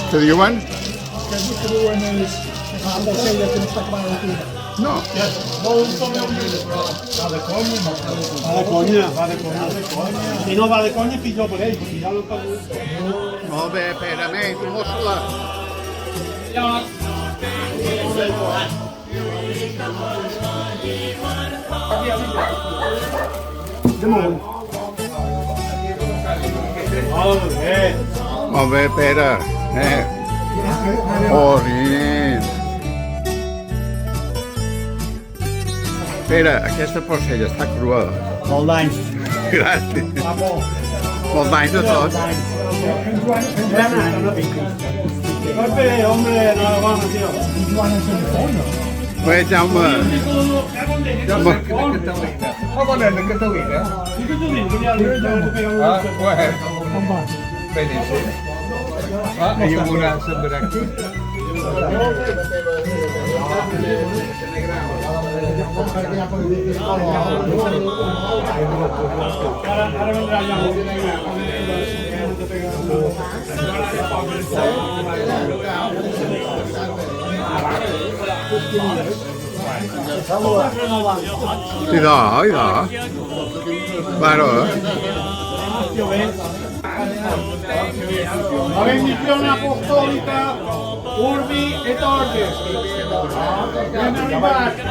Què diuen? Que diuen és amb l'ocella que no està clara la tira. No. Va de conya, no? Va de conya. Si no va de conya, pitjor per ell, perquè ja l'ho perdut. Molt bé, Pere, més, mostra-la. Molt bé, Pere. Orient. Pere, aquesta porcella està crua. Molt d'anys. Gràcies. Va bo. Molt d'anys de tot. Pues bé, hombre, no la bona, tio. Bé, Jaume. Jaume. Havanella Catalina. I què t'ho dic? Que ja li he pegat un Benissimo. Io una sempre aquí. Ara vendrà ja. Idò. Claro. La bendizione apostolica Urbi et Orbis. Ben arribati.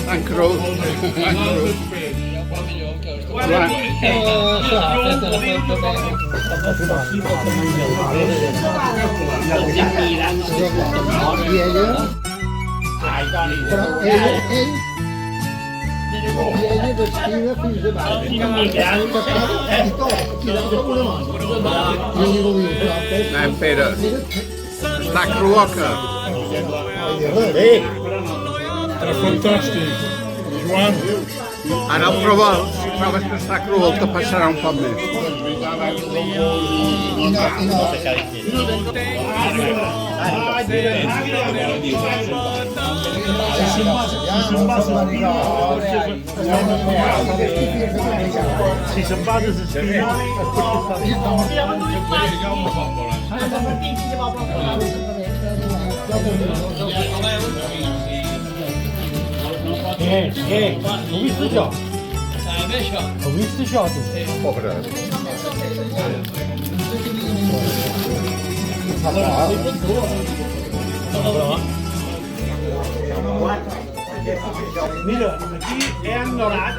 Ancrot. I ella? Però ell i ella vestida fins a baix. I tot, i de una mà. I li volia dir, Nen, Pere. Està cruoca. Era fantàstic. Joan. Ara el proves, si proves que està cru, el te passarà un poc més. Si se'n va desesperar, ho vist això? Ho vist això, tu? Pobre. Mira, aquí hem norat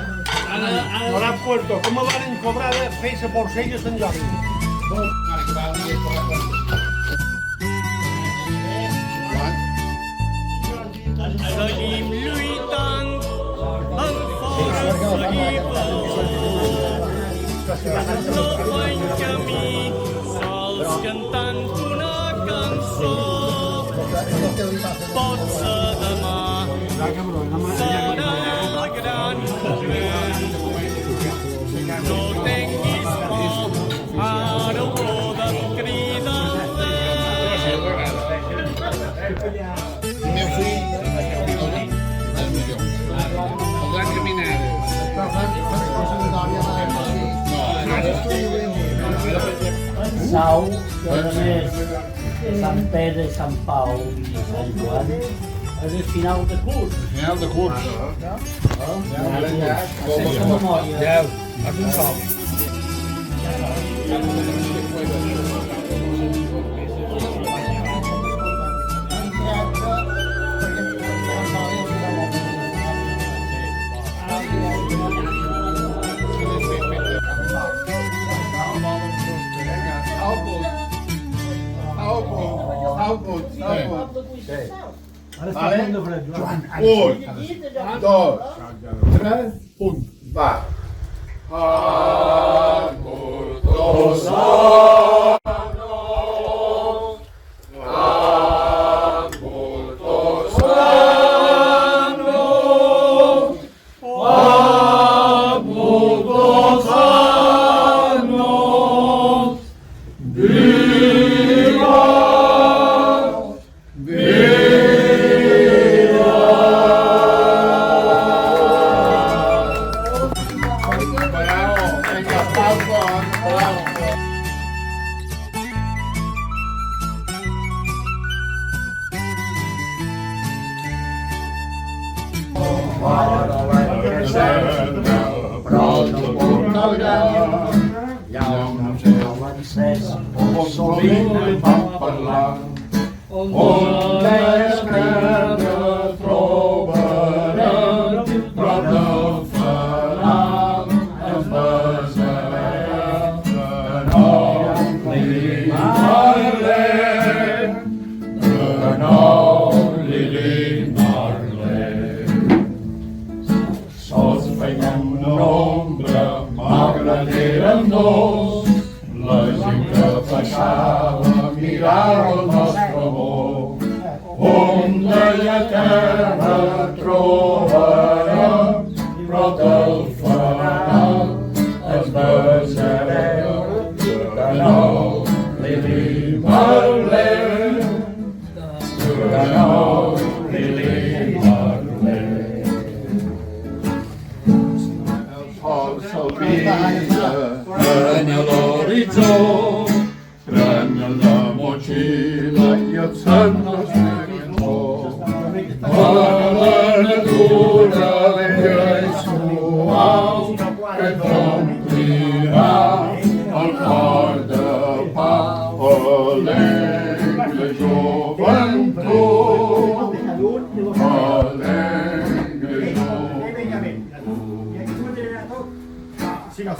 Puerto. Com van cobrar de fer la porcella a Sant Jordi? Seguim lluitant en força no faig camí sols cantant una cançó pot ser demà serà el gran moment no tinguis por ara ho poden cridar Il mio figlio è il migliore. Sau, que a més de Sant Pere, Sant Pau i Sant Joan, és el final de curs. Final de curs. Sense memòria. Has un sol. Vale? Un, dos, tres, punt. Va.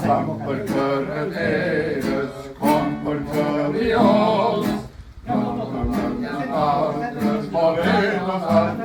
Com per carreteres, com per camiols, altres morenes,